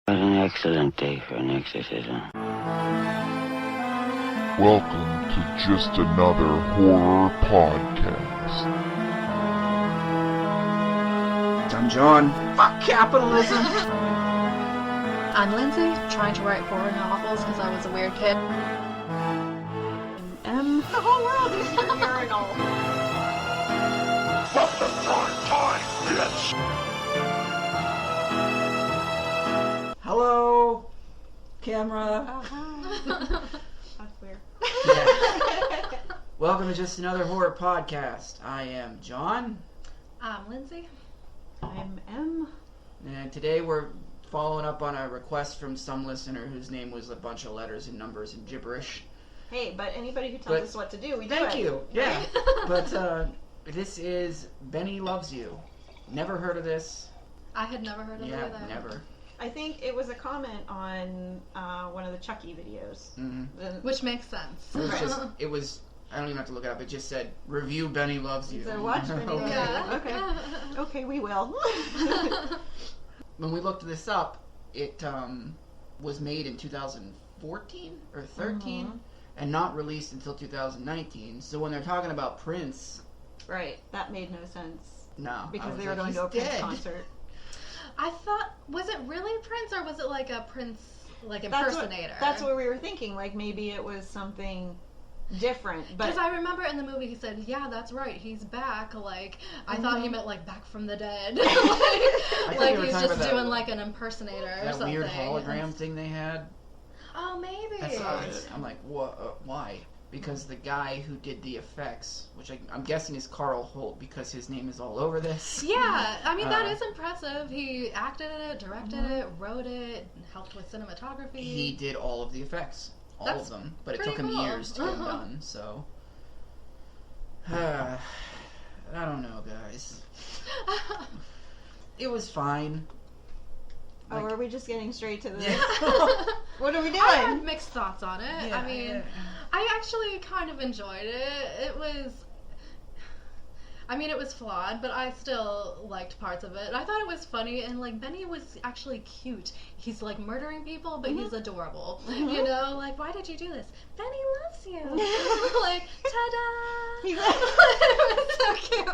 What an excellent day for an exorcism. Welcome to Just Another Horror Podcast. I'm John. Fuck capitalism! I'm Lindsay, trying to write horror novels because I was a weird kid. The whole world is your urinal. Fuck the prime time, bitch! Hello, camera. That's weird. Yeah. Welcome to Just Another Horror Podcast. I am John. I'm Lindsay. I'm M. And today we're following up on a request from some listener whose name was a bunch of letters and numbers and gibberish. Hey, but anybody who tells us what to do, we do it. Thank you. Yeah. But this is Benny Loves You. Never heard of this. I had never heard of it either. Never. I think it was a comment on one of the Chucky videos. Mm-hmm. Which makes sense. It was, I don't even have to look it up, it just said, review Benny Loves You. So watch Benny Loves Yeah. You. Okay, we will. When we looked this up, it was made in 2014 or 13 and not released until 2019. So when they're talking about Prince... Right, that made no sense. No. Because they were going to a Prince concert. I thought, was it really Prince or was it like a Prince, like impersonator? That's what we were thinking. Like maybe it was something different. Because I remember in the movie he said, yeah, that's right, he's back. Like, I thought he meant like back from the dead. like he's just doing like an impersonator or something. That weird hologram thing they had. Oh, maybe. I'm like, what? Why? Because the guy who did the effects, which I'm guessing is Carl Holt because his name is all over this. Yeah, I mean, that is impressive. He acted in it, directed it, wrote it, helped with cinematography. He did all of the effects. All of them. But it took him years to get them done, so... I don't know, guys. It was fine. Oh, are we just getting straight to this? Yeah. What are we doing? I have mixed thoughts on it. Yeah, I mean, I actually kind of enjoyed it. It was flawed, but I still liked parts of it. I thought it was funny, and like Benny was actually cute. He's like murdering people, but he's adorable. You know, like, why did you do this? Benny loves you. Like, ta-da! He It was so cute.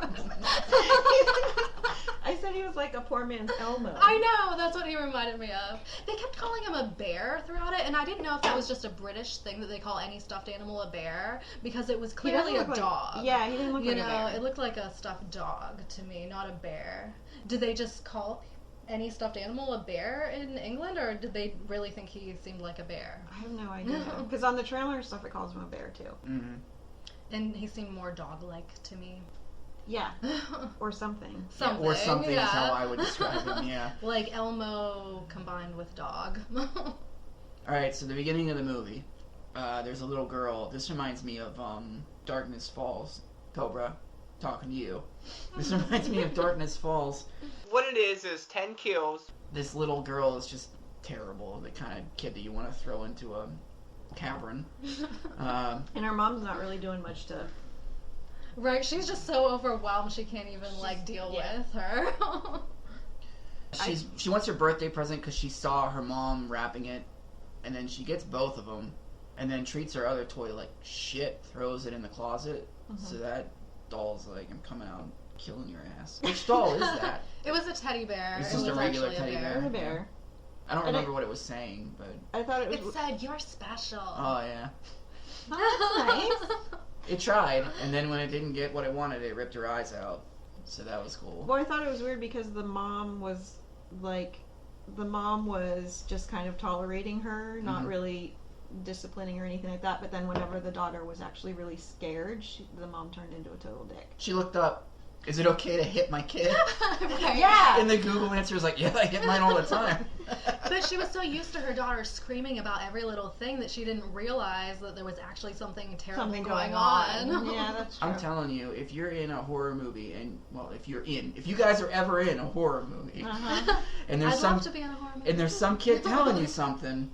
I said he was like a poor man's Elmo. I know, that's what he reminded me of. They kept calling him a bear throughout it, and I didn't know if that was just a British thing that they call any stuffed animal a bear, because it was clearly a dog. Yeah, he didn't look like a bear. It looked like a stuffed dog to me, not a bear. Did they just call any stuffed animal a bear in England, or did they really think he seemed like a bear? I have no idea. Because on the trailer and stuff, it calls him a bear too. Mm-hmm. And he seemed more dog-like to me. Yeah. Or something. Or something is how I would describe him, yeah. Like Elmo combined with dog. Alright, so the beginning of the movie, there's a little girl. This reminds me of Darkness Falls. Cobra, talking to you. This reminds me of Darkness Falls. What it is 10 kills. This little girl is just terrible. The kind of kid that you want to throw into a cavern. And her mom's not really doing much to... Right, she's just so overwhelmed she can't even deal with her. She wants her birthday present because she saw her mom wrapping it, and then she gets both of them, and then treats her other toy like shit, throws it in the closet. So that doll's like, I'm coming out and killing your ass. Which doll is that? It was a teddy bear. It's just a regular actually teddy It was a bear. I don't remember what it was saying, but... I thought it was... It said, you're special. Oh, yeah. Oh, that's nice. It tried, and then when it didn't get what it wanted, it ripped her eyes out. So that was cool. Well, I thought it was weird because the mom was just kind of tolerating her, not really disciplining or anything like that. But then whenever the daughter was actually really scared, the mom turned into a total dick. She looked up, is it okay to hit my kid? Right. Yeah! And the Google answer is like, yeah, I hit mine all the time. But she was so used to her daughter screaming about every little thing that she didn't realize that there was actually something terrible going on. Yeah, that's true. I'm telling you, if you're in a horror movie, and, well, if you guys are ever in a horror movie, and there's I'd love to be in a horror movie. And there's some kid telling you something,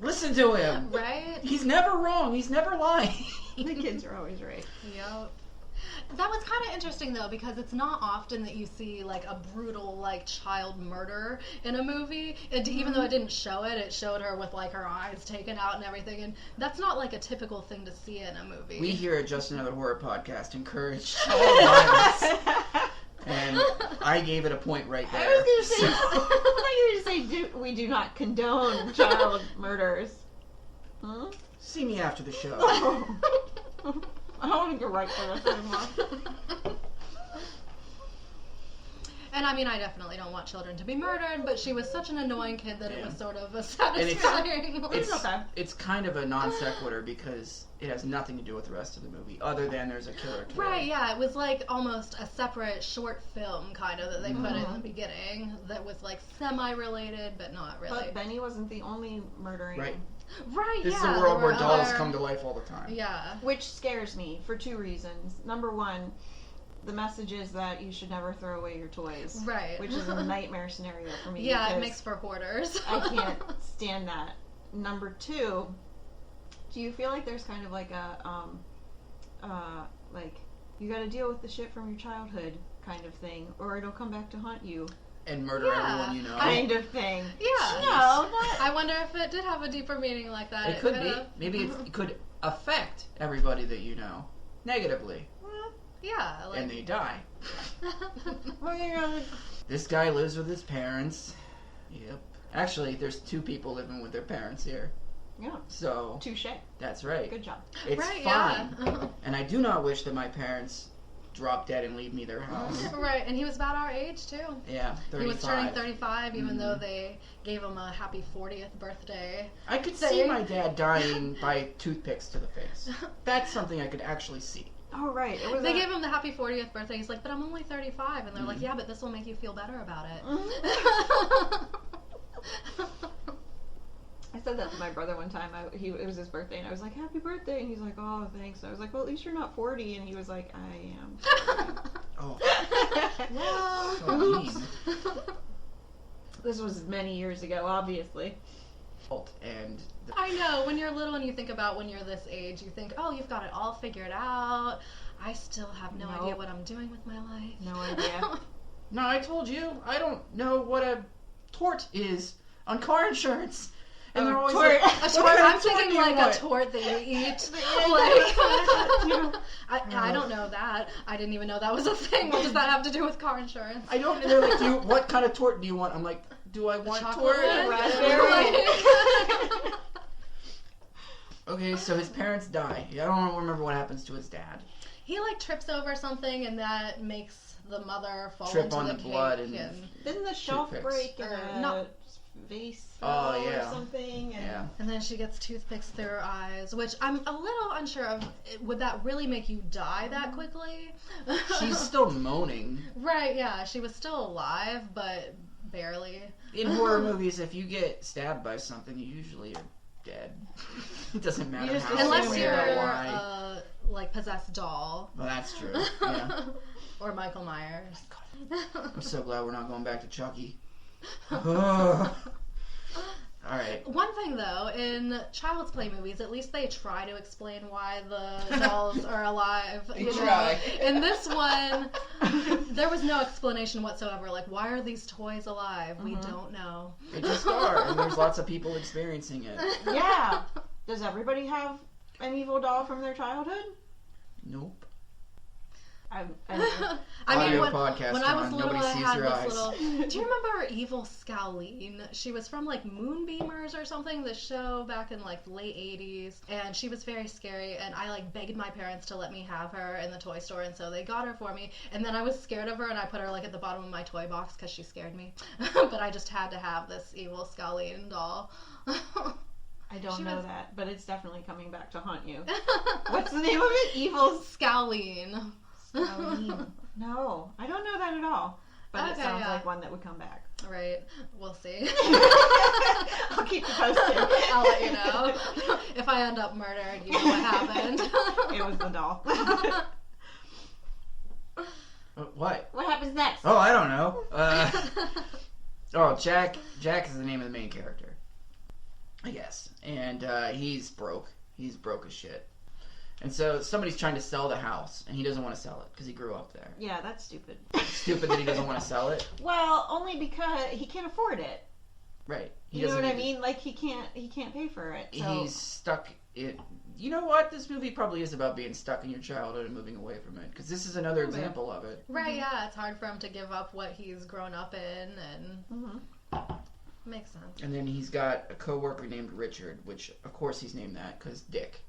listen to him. Right? He's never wrong. He's never lying. The kids are always right. Yep. That was kind of interesting though, because it's not often that you see like a brutal like child murder in a movie. Even though it didn't show it, it showed her with like her eyes taken out and everything, and that's not like a typical thing to see in a movie. We here at Just Another Horror Podcast encourage child violence, and I gave it a point right there. I was going to say, we do not condone child murders. Huh? See me after the show. I don't want to go right for this anymore. And I mean, I definitely don't want children to be murdered, but she was such an annoying kid that it was sort of a satisfying. It's kind of a non sequitur because it has nothing to do with the rest of the movie, other than there's a killer kid. Right, yeah, it was like almost a separate short film kind of that they put in the beginning that was like semi-related, but not really. But Benny wasn't the only murdering. Right. Right, This yeah. is a world where dolls other... come to life all the time. Yeah. Which scares me for two reasons. Number one, the message is that you should never throw away your toys. Right. Which is a nightmare scenario for me. Yeah, it makes for hoarders. I can't stand that. Number two, do you feel like there's kind of like a, like, you gotta deal with the shit from your childhood kind of thing, or it'll come back to haunt you? And murder everyone you know. Kind of thing. Yeah. No, I wonder if it did have a deeper meaning like that. It could be. Maybe it could affect everybody that you know negatively. Yeah. Like... And they die. What are you gonna... This guy lives with his parents. Yep. Actually, there's two people living with their parents here. Yeah. So. Touche. That's right. Good job. It's right, fine. Yeah. And I do not wish that my parents drop dead and leave me their house. Right, and he was about our age too. Yeah, 35. He was turning 35, even though they gave him a happy 40th birthday. I could see my dad dying by toothpicks to the face. That's something I could actually see. Oh, right. It was they gave him the happy 40th birthday. He's like, but I'm only 35. And they're like, yeah, but this will make you feel better about it. I said that to my brother one time. It was his birthday, and I was like, happy birthday. And he's like, oh, thanks. And I was like, well, at least you're not 40. And he was like, I am. Oh. Well, So oops. mean. This was many years ago, obviously. And I know, when you're little and you think about when you're this age, you think, oh, you've got it all figured out. I still have no idea what I'm doing with my life. No idea. No, I told you, I don't know what a tort is on car insurance. And they're always tort. like, A tort, I'm thinking like a tort that you eat. I don't know that. I didn't even know that was a thing. What does that have to do with car insurance? I don't. And they're like, what kind of tort do you want? I'm like, do I want chocolate tort? one? Raspberry. Okay, so his parents die. I don't remember what happens to his dad. He like trips over something, and that makes the mother fall Trip into on the the blood cake. and Didn't the shelf toothpicks. break and No. vase Oh, fell yeah. or something? And Yeah. And then she gets toothpicks through her eyes, which I'm a little unsure of. Would that really make you die that quickly? She's still moaning. Right, yeah. She was still alive, but barely. In horror movies, if you get stabbed by something, you usually are dead. It doesn't matter just how. Unless assume you're or a why. like possessed doll. Well, that's true. Yeah. Or Michael Myers. I'm so glad we're not going back to Chucky. All right. One thing though, in Child's Play movies, at least they try to explain why the dolls are alive. They you try. know? In this one, there was no explanation whatsoever. Like, why are these toys alive? We don't know. They just are, and there's lots of people experiencing it. yeah. Does everybody have an evil doll from their childhood? Nope. I Audio mean, podcast, when I was John. little, Nobody I sees had your this eyes. little. Do you remember Evil Scowleen? She was from like Moonbeamers or something, the show back in like the late 80s, and she was very scary. And I like begged my parents to let me have her in the toy store, and so they got her for me. And then I was scared of her, and I put her like at the bottom of my toy box because she scared me. But I just had to have this Evil Scowleen doll. I don't know that, but it's definitely coming back to haunt you. What's the name of it? Evil Scowleen. Scowleen. No, I don't know that at all. But it Okay, sounds yeah. like one that would come back. Right. We'll see. I'll keep you posted. I'll let you know. If I end up murdered, you know what happened. It was the doll. What? What happens next? Oh, I don't know. Jack. Jack is the name of the main character, I guess. And he's broke. He's broke as shit. And so somebody's trying to sell the house, and he doesn't want to sell it because he grew up there. Yeah, that's stupid. Stupid that he doesn't want to sell it. Well, only because he can't afford it. Right. You know what I mean? Like, he can't pay for it. So. He's stuck in... You know what? This movie probably is about being stuck in your childhood and moving away from it. Because this is another example of it. Right, yeah. It's hard for him to give up what he's grown up in. And makes sense. And then he's got a co-worker named Richard, which, of course, he's named that because Dick.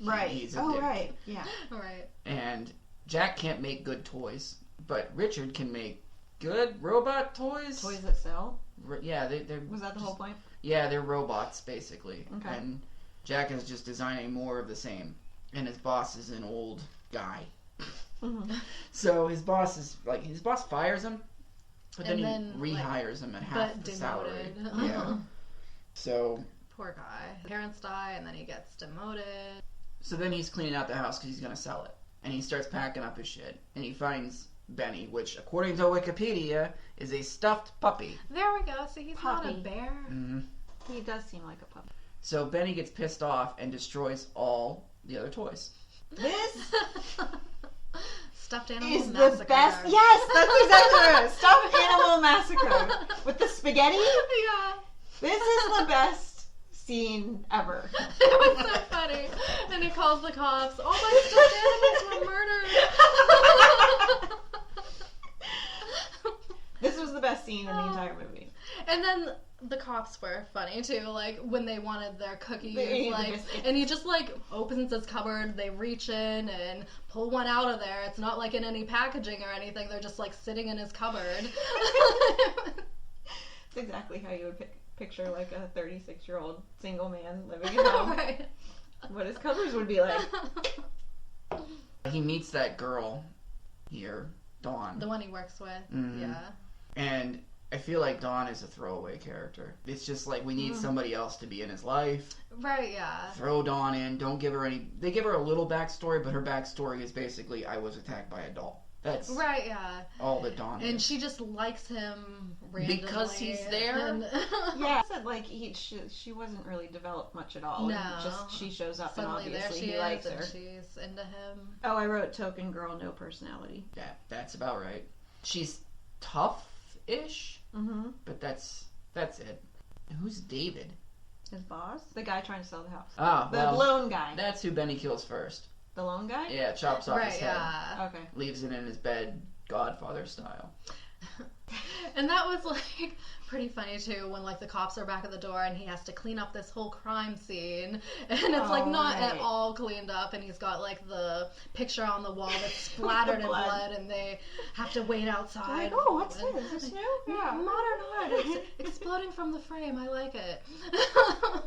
Right. He's a dick. Right. Yeah. Right. And Jack can't make good toys, but Richard can make good robot toys. Toys that sell? Yeah, they're... Was that the whole point? Yeah, they're robots, basically. Okay. And Jack is just designing more of the same. And his boss is an old guy. So his boss fires him, but then he rehires him at half the salary. Yeah. So... Poor guy. Parents die, and then he gets demoted. So then he's cleaning out the house because he's going to sell it. And he starts packing up his shit. And he finds Benny, which, according to Wikipedia, is a stuffed puppy. There we go. See, he's not a bear. Mm-hmm. He does seem like a puppy. So Benny gets pissed off and destroys all the other toys. This Stuffed animal is massacre. the best. Yes, that's exactly what it is. Stuffed animal massacre. With the spaghetti? Yeah. This is the best scene ever. It was so funny. And he calls the cops. All my stuffed animals were murdered. This was the best scene in the entire movie. And then the cops were funny too, like when they wanted their cookies, The and he just like opens his cupboard, they reach in and pull one out of there. It's not like in any packaging or anything, they're just like sitting in his cupboard. It's exactly how you would picture like a 36-year-old single man living at home. Right. What his covers would be like. He meets that girl here, Dawn. The one he works with, yeah. And I feel like Dawn is a throwaway character. It's just like we need somebody else to be in his life. Right, yeah. Throw Dawn in. Don't give her any... They give her a little backstory, but her backstory is basically, I was attacked by a doll. That's right, yeah. all that Dawn is. And she just likes him randomly. Because he's there? And Yeah, I said like she wasn't really developed much at all. No. And just she shows up suddenly and there obviously she he is likes and her. she's into him. Oh, I wrote token girl, no personality. That's about right. She's tough-ish, but that's it. And who's David? His boss? The guy trying to sell the house. Ah, The well, lone guy. that's who Benny kills first. The lone guy? Yeah, chops off his Right, head. yeah. Okay. Leaves it in his bed, Godfather style. And that was like pretty funny too when like the cops are back at the door and he has to clean up this whole crime scene and it's like not at all cleaned up and he's got like the picture on the wall that's splattered in blood and they have to wait outside. Like, oh, what's this? Is this new? Yeah, modern art. It's exploding from the frame. I like it.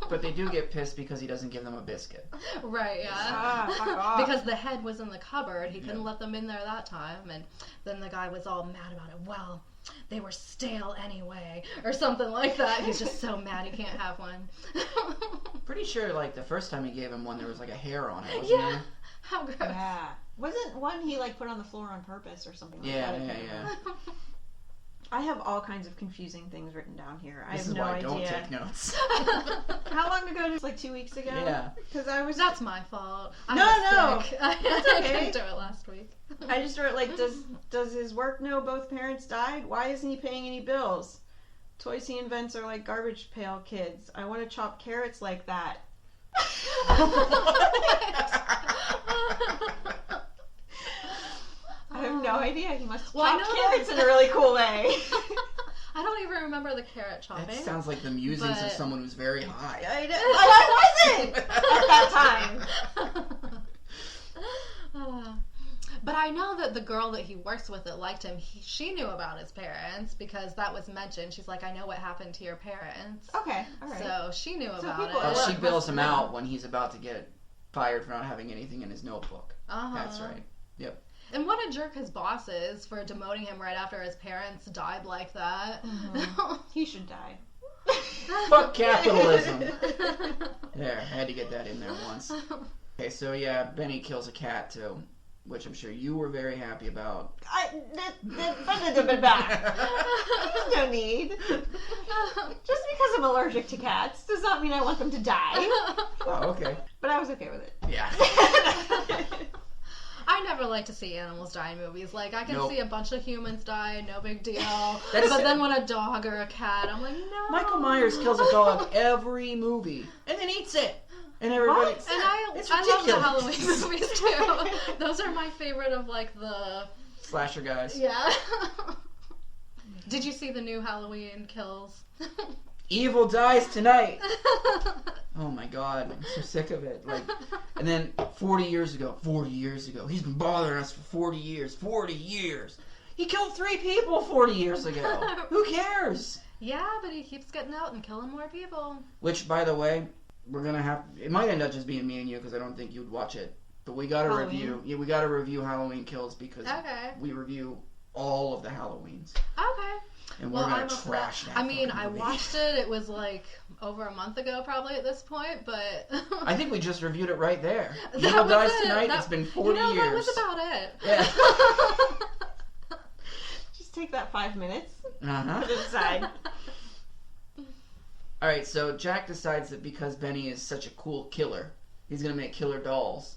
But they do get pissed because he doesn't give them a biscuit. Right, yeah. Ah, fuck off. Because the head was in the cupboard. He couldn't let them in there that time. And then the guy was all mad about it. Well, they were stale anyway. Or something like that. He's just so mad he can't have one. Pretty sure, like, the first time he gave him one, there was, like, a hair on it, wasn't there? How gross. Yeah. Wasn't one he like put on the floor on purpose or something like that? Yeah. I have all kinds of confusing things written down here. I This have is no why I idea. don't take notes. How long ago? Just like 2 weeks ago? Yeah. Because I was... That's my fault. I No, was no. sick. That's I okay. couldn't do it last week. I just wrote like, does his work know both parents died? Why isn't he paying any bills? Toys he invents are like garbage pail kids. I want to chop carrots like that. I have no idea. He must Well, I chop know carrots that- in a really cool way. I don't even remember the carrot chopping. That sounds like the musings of But- someone who's very high. I wasn't at that time. But I know that the girl that he works with that liked him, she knew about his parents because that was mentioned. She's like, I know what happened to your parents. Okay, all right. So she knew about people- it. Well, she Look, bails must him know. out when he's about to get fired for not having anything in his notebook. That's right. Yep. And what a jerk his boss is for demoting him right after his parents died like that. He should die. Fuck capitalism. There, I had to get that in there once. Okay, so yeah, Benny kills a cat too. which I'm sure you were very happy about. There's no need. Just because I'm allergic to cats does not mean I want them to die. Oh, okay. But I was okay with it. Yeah. I never like to see animals die in movies. Like, I can see a bunch of humans die, no big deal. But then when a dog or a cat, I'm like, no. Michael Myers kills a dog every movie and then eats it. And everybody... And I love the Halloween movies, too. Those are my favorite of, like, the... Slasher guys. Yeah. Did you see the new Halloween Kills? Evil dies tonight. Oh my god, I'm so sick of it. Like, and then 40 years ago, he's been bothering us for 40 years. 40 years. He killed 3 people 40 years ago. Who cares? Yeah, but he keeps getting out and killing more people. Which, by the way, we're gonna have. It might end up just being me and you because I don't think you'd watch it. But we gotta review. Yeah, we gotta review Halloween Kills because we review all of the Halloweens. Okay. And we're gonna trash that. I mean, I watched it. It was like over a month ago, probably at this point. But I think we just reviewed it right there. Evil Dies Tonight. It's been 40 years. That was about it. Yeah. Just take that 5 minutes. Put it aside. All right. So Jack decides that because Benny is such a cool killer, he's gonna make killer dolls.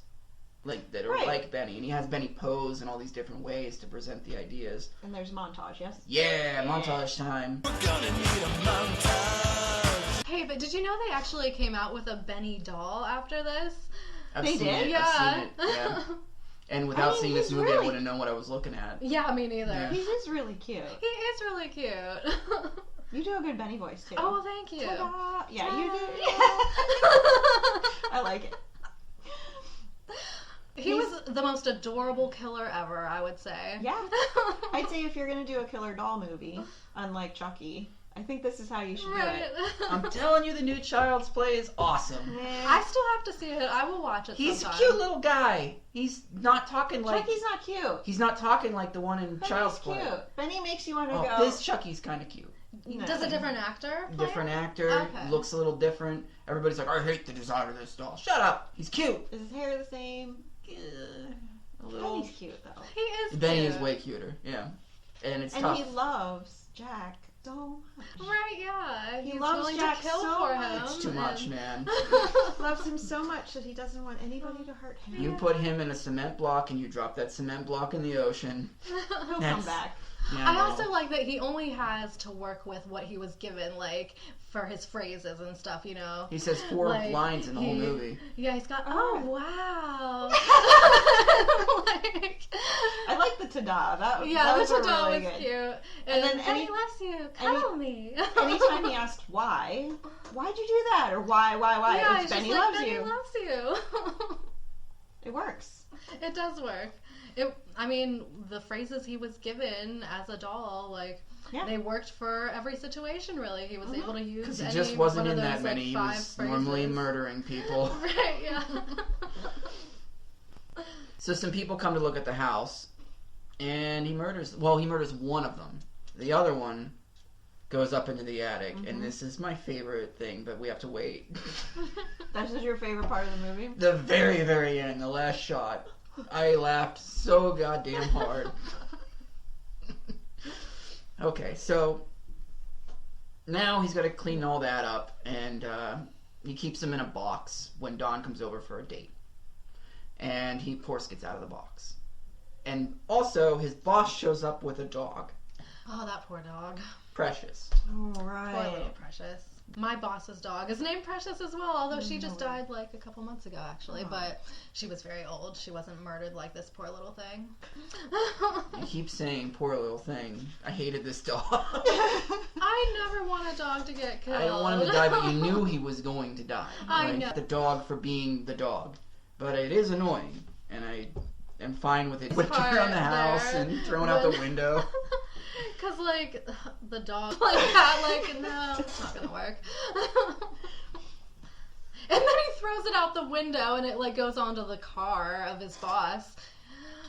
That are like Benny, and he has Benny pose in all these different ways to present the ideas. And there's montage, yes? Yeah, montage time. We're gonna need a montage. Hey, but did you know they actually came out with a Benny doll after this? I've seen it. Yeah. And without seeing this movie, I wouldn't know what I was looking at. Yeah, me neither. Yeah. He is really cute. He is really cute. You do a good Benny voice, too. Oh, thank you. Ta-da. Yeah, you do. I like it. He was the most adorable killer ever, I would say. Yeah. I'd say if you're going to do a killer doll movie, unlike Chucky, I think this is how you should do it. I'm telling you, the new Child's Play is awesome. I still have to see it. I will watch it He's sometime. a cute little guy. He's not talking like... Chucky's not cute. He's not talking like the one in Child's Play. Cute. Benny makes you want to go... This Chucky's kind of cute. No. Does a different actor play Different him? actor. Okay. Looks a little different. Everybody's like, I hate the design of this doll. Shut up. He's cute. Is his hair the same? A little. Benny's cute, though. He is Benny cute. is way cuter. Yeah. And it's and tough. he loves Jack so much. Right, yeah. He He's loves willing Jack to kill so for much. him. It's too much, man. Loves him so much that he doesn't want anybody to hurt him. You put him in a cement block and you drop that cement block in the ocean. He'll come back. Yeah, I also like that he only has to work with what he was given, like, for his phrases and stuff, you know? He says 4 Like, lines in the whole movie. Yeah, he's got, wow. Like, I like the ta-da. That the was ta-da really was good. cute. And then Benny loves you. Cuddle me. Anytime he asked why'd you do that? Or why? Yeah, It's it's Benny just like, loves Benny you. loves you. It works. It does work. I mean, the phrases he was given as a doll, like, they worked for every situation, really. He was able to use Because he any just wasn't one in of that those, many. like, He 5 was phrases. normally murdering people. Right, yeah. So some people come to look at the house, and he murders one of them. The other one goes up into the attic, and this is my favorite thing, but we have to wait. This is your favorite part of the movie? The very, very end, the last shot. I laughed so goddamn hard. Okay, so now he's got to clean all that up, and he keeps him in a box when Dawn comes over for a date. And he, of course, gets out of the box. And also, his boss shows up with a dog. Oh, that poor dog. Precious. All Poor right. little Precious. My boss's dog is named Precious as well, although she just died like a couple months ago, actually. But she was very old. She wasn't murdered like this poor little thing. You keep saying, poor little thing. I hated this dog. I never want a dog to get killed. I don't want him to die, but you knew he was going to die. I know. The dog for being the dog. But it is annoying, and I am fine with it. Whipping around the house and throwing out the window. Because, like, the dog, like that, like, no, it's not gonna work. And then he throws it out the window, and it, like, goes onto the car of his boss.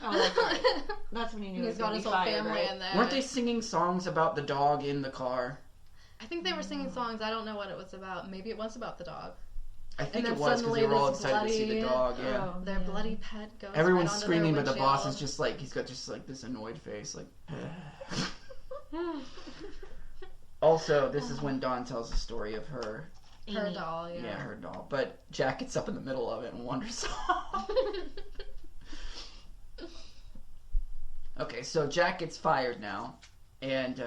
Oh, that's right. That's when he knew he He's was got going his to be whole fired, family right? in there. Weren't they singing songs about the dog in the car? I think they were singing songs. I don't know what it was about. Maybe it was about the dog. I think then it was because suddenly they were all this excited to see the bloody- dog. Yeah. Oh. Their bloody pet goes. Everyone's right onto screaming, their but the boss is windshield. just like, he's got just like this annoyed face, like. Also, this is when Dawn tells the story of her. Her doll, Yeah, her doll. But Jack gets up in the middle of it and wonders. Okay, so Jack gets fired now, and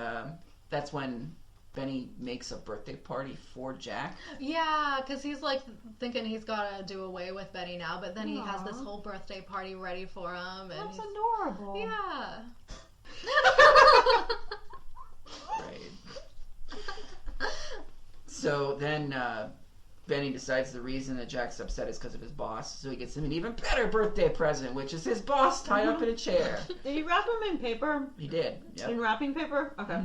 that's when Benny makes a birthday party for Jack. Yeah, because he's like thinking he's got to do away with Benny now, but then he has this whole birthday party ready for him. And That's adorable. Yeah. Right. So then Benny decides the reason that Jack's upset is because of his boss, so he gets him an even better birthday present, which is his boss tied up in a chair. Did you wrap him in paper? He did. Yep. In wrapping paper? Okay.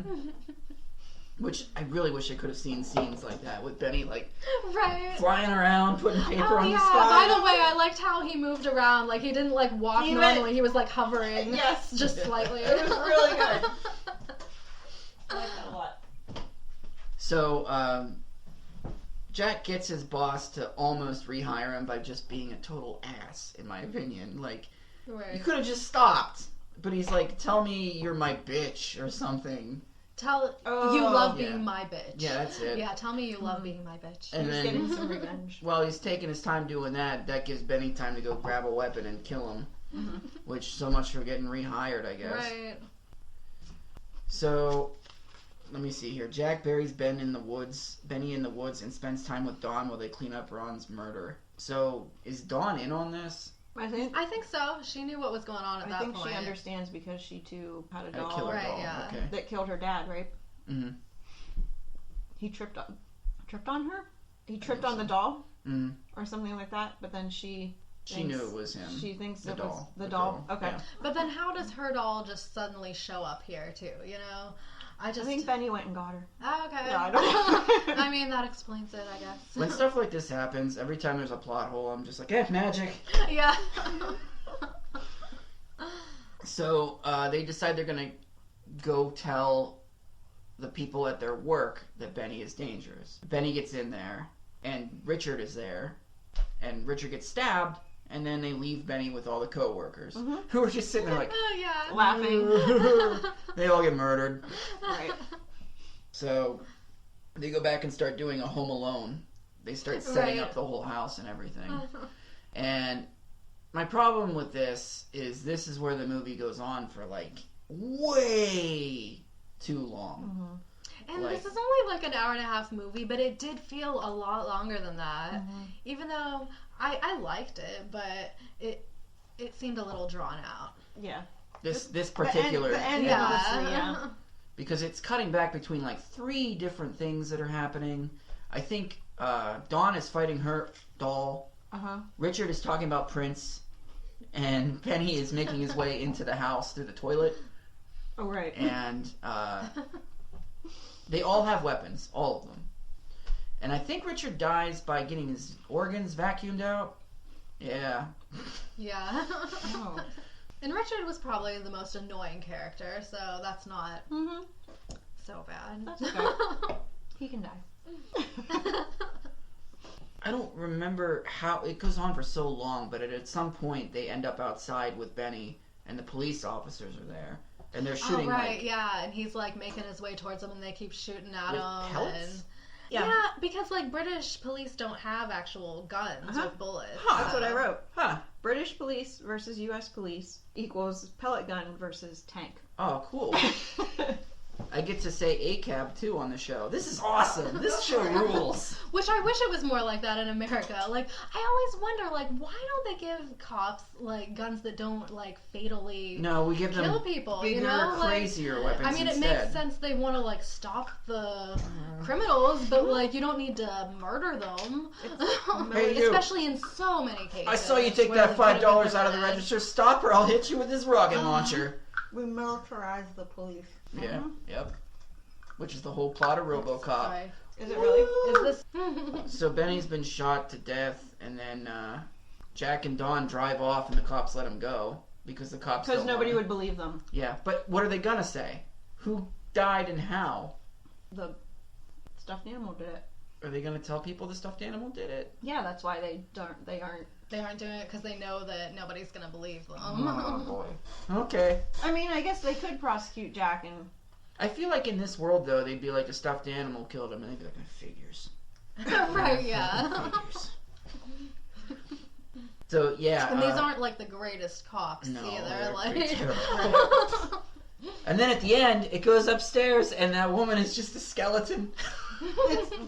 Which I really wish I could have seen scenes like that with Benny like Right. flying around, putting paper Oh on yeah. the sky. By the way, I liked how he moved around. Like he didn't like walk He went- normally. He was like hovering. Yes. Just slightly. It was really good. I like that a lot. So Jack gets his boss to almost rehire him by just being a total ass, in my opinion. Like, you Right. could have just stopped. But he's like, tell me you're my bitch or something. Tell Oh, you love yeah. being my bitch. Yeah, that's it. Yeah, tell me you love being my bitch. And He's then, getting some revenge. while he's taking his time doing that, that gives Benny time to go grab a weapon and kill him. Which, so much for getting rehired, I guess. Right. So, let me see here. Jack buries Benny in the woods, and spends time with Dawn while they clean up Ron's murder. So, is Dawn in on this? I think so. She knew what was going on at I that think point. she understands because she too had a A doll killer Right, doll. yeah. Okay. that killed her dad, right? Mm-hmm. He tripped on her? He tripped think on the so. doll Mm-hmm. or something like that, but then she She knew it was him. She thinks The it doll. was the The doll. girl. Okay. Yeah. But then how does her doll just suddenly show up here too? You know, I I just think Benny went and got her. Oh, okay. No, I don't know. I mean, that explains it, I guess. When stuff like this happens, every time there's a plot hole, I'm just like, magic. Yeah. So, they decide they're gonna go tell the people at their work that Benny is dangerous. Benny gets in there, and Richard is there, and Richard gets stabbed, and then they leave Benny with all the co-workers, who are just sitting there like, Oh yeah. Laughing. they all get murdered. Right. So, they go back and start doing a Home Alone. They start setting Right. up the whole house and everything. And my problem with this is where the movie goes on for like way too long. And Like- this is only like an hour and a half movie, but it did feel a lot longer than that. Even though I liked it, but it seemed a little drawn out. Yeah. This particular the end yeah, mostly, yeah. because it's cutting back between like 3 different things that are happening. I think Dawn is fighting her doll. Richard is talking about Prince, and Benny is making his way into the house through the toilet. Oh, right. And they all have weapons, all of them. And I think Richard dies by getting his organs vacuumed out. Yeah. Yeah. Oh. And Richard was probably the most annoying character, so that's not so bad. That's okay. He can die. I don't remember how it goes on for so long, but at some point they end up outside with Benny, and the police officers are there, and they're shooting oh, right, like yeah, and he's like making his way towards them, and they keep shooting at with him. pellets. And Yeah. yeah, because like British police don't have actual guns with bullets. That's what I wrote. Huh. British police versus U.S. police equals pellet gun versus tank. Oh, cool. I get to say ACAB too on the show. This is awesome. This show rules. Which I wish it was more like that in America. Like, I always wonder, like, why don't they give cops, like, guns that don't, like, fatally No, we give them kill people, bigger, you know? Like, crazier weapons I mean, it instead. makes sense they want to, like, stop the criminals, but, like, you don't need to murder them. Hey, you. Especially in so many cases. I saw you take where that they could've been $5 out of the prevented. register. Stop or I'll hit you with this rocket launcher. We militarize the police. Yeah, yep. Which is the whole plot of RoboCop. Sorry. Is it really? Is this... So Benny's been shot to death, and then Jack and Dawn drive off, and the cops let him go because the cops. Because don't nobody wanna... would believe them. Yeah, but what are they gonna say? Who died and how? The stuffed animal did it. Are they gonna tell people the stuffed animal did it? Yeah, that's why they aren't. They aren't doing it because they know that nobody's gonna believe them. Oh boy. Okay. I mean, I guess they could prosecute Jack and... I feel like in this world, though, they'd be like, a stuffed animal killed him, and they'd be like, figures. Right, yeah. Figures. So, yeah. And these aren't, like, the greatest cops no, either. they're Like... pretty terrible. And then at the end, it goes upstairs, and that woman is just a skeleton.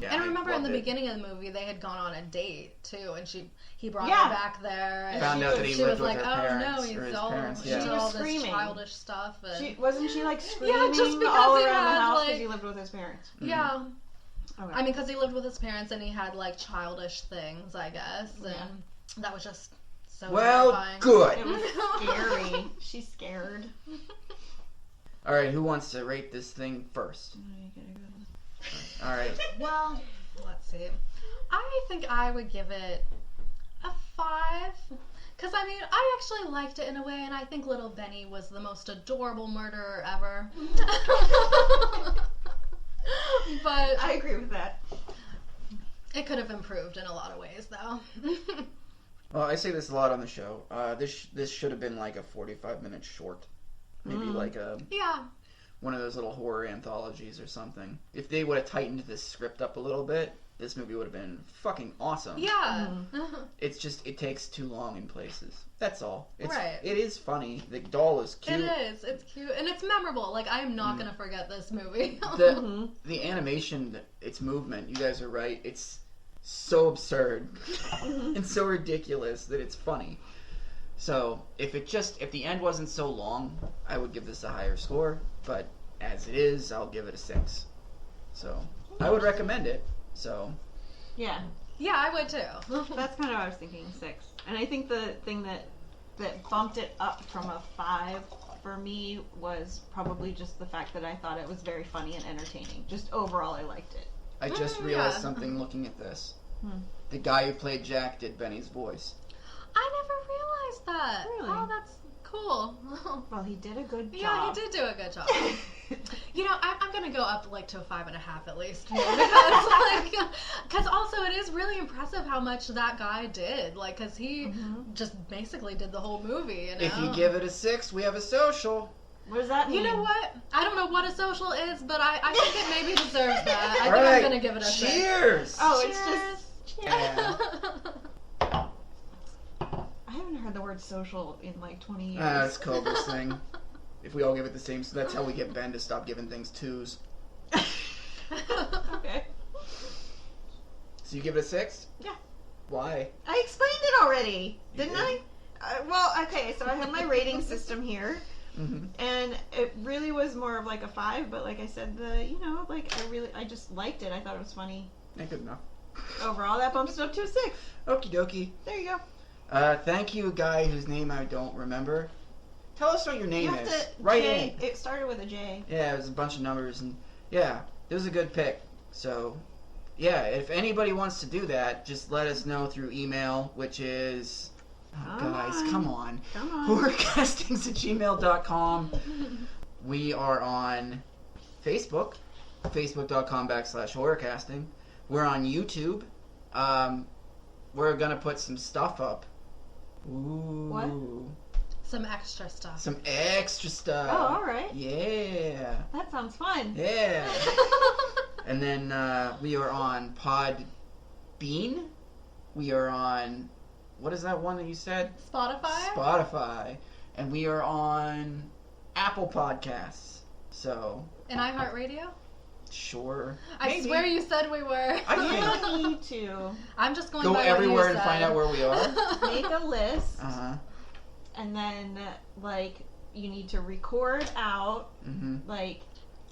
Yeah, and remember in the it. beginning of the movie, they had gone on a date, too, and he brought Yeah. her back there. And Found out that he she lived was with like, her oh, parents, no, or he's his all, parents, she yeah. did She was all this screaming. childish stuff. And... Wasn't she like screaming just because all he around the had, house because like- he lived with his parents? Yeah. Okay. I mean, because he lived with his parents and he had, like, childish things, I guess. And that was just so terrifying. Good. It was scary. She's scared. All right, who wants to rate this thing first? All right. Well, let's see. I think I would give it a 5. Because, I mean, I actually liked it in a way, and I think little Benny was the most adorable murderer ever. But I agree with that. it could have improved in a lot of ways, though. Well, I say this a lot on the show. This should have been like a 45-minute short. Maybe like a Yeah. one of those little horror anthologies or something. If they would have tightened this script up a little bit, this movie would have been fucking awesome. Yeah. It's just, it takes too long in places. That's all. Right. It is funny. The doll is cute. It is. It's cute. And it's memorable. Like, I am not going to forget this movie. The animation, its movement, you guys are right. It's so absurd and so ridiculous that it's funny. So, if the end wasn't so long, I would give this a higher score. But as it is, I'll give it a 6. So, I would recommend it. So, Yeah. Yeah, I would too. That's kind of what I was thinking, 6. And I think the thing that bumped it up from a 5 for me was probably just the fact that I thought it was very funny and entertaining. Just overall, I liked it. I just realized something looking at this. The guy who played Jack did Benny's voice. I never realized that. Really? Oh, that's cool. Well, he did a good job. Yeah, he did do a good job. You know, I'm gonna go up like to a 5.5 at least, because also it is really impressive how much that guy did. Like, because he just basically did the whole movie. You know? If you give it a 6, we have a social. What does that mean? You know what? I don't know what a social is, but I think it maybe deserves that. I think All right. I'm gonna give it a 6. Cheers! Oh, Cheers. it's just... Yeah. I haven't heard the word social in like 20 years. That's Cobra's thing. If we all give it the same, so that's how we get Ben to stop giving things 2s. Okay. So you give it a 6? Yeah. Why? I explained it already, didn't did? I? Well, okay, so I have my rating system here, Mm-hmm. and it really was more of like a 5, but like I said, I just liked it. I thought it was funny. Yeah, good enough. Overall, that bumps it up to a 6. Okie dokie. There you go. Thank you, guy whose name I don't remember. Tell us what your You name have is. to Right J. in. It started with a J. Yeah, it was a bunch of numbers, and yeah, it was a good pick. So, yeah, if anybody wants to do that, just let us know through email, which is... Oh, guys, come on. Come on. horrorcastings@gmail.com. We are on Facebook, facebook.com/horrorcasting. We're on YouTube. We're gonna put some stuff up. Ooh. What? Some extra stuff. Some extra stuff. Oh, alright. Yeah. That sounds fun. Yeah. And then we are on Podbean. We are on... What is that one that you said? Spotify? Spotify. And we are on Apple Podcasts. So, And iHeartRadio? sure. I Maybe. swear you said we were. You don't need to. I'm just going Go by everywhere what you and said. find out where we are. Make a list, Uh-huh. and then, like, you need to record out, Mm-hmm. like,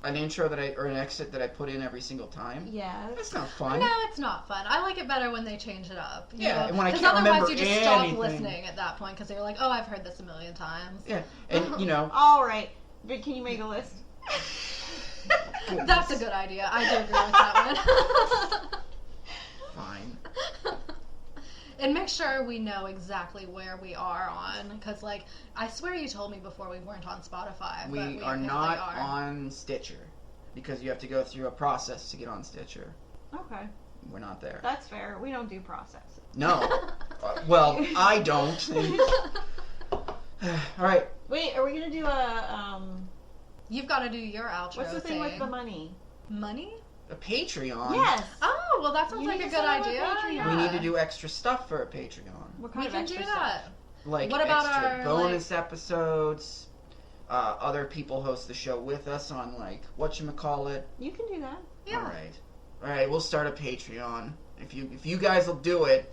An intro or an exit that I put in every single time. yeah. That's not fun. No, it's not fun. I like it better when they change it up. You Yeah, know? and when I 'Cause can't otherwise remember you just stop anything. listening at that point because you're like, oh, I've heard this a million times. Yeah, and you know, Alright, but can you make a list? That's a good idea. I do agree with that one. fine. And make sure we know exactly where we are on, because, like, I swear you told me before we weren't on Spotify. But We are apparently not are. on Stitcher because you have to go through a process to get on Stitcher. Okay. we're not there. That's fair. We don't do process. No. Well, I don't. All right. Wait, are we gonna do a You've got to do your outro. what's the thing with the money? Money? A Patreon. Yes. Oh, well, that sounds You like need a to good set up a idea. Patreon. Yeah. We need to do extra stuff for a Patreon. What kind We of can extra do stuff? that. Like What about extra our, bonus episodes. Other people host the show with us on like whatchamacallit. You can do that. Yeah. All right. We'll start a Patreon if you guys will do it.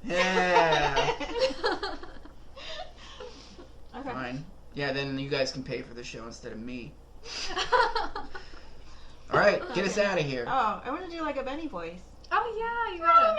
Yeah. Okay. Fine. Yeah. Then you guys can pay for the show instead of me. All right. Get us out of here. Oh, I want to do like a Benny voice. Oh, yeah, you got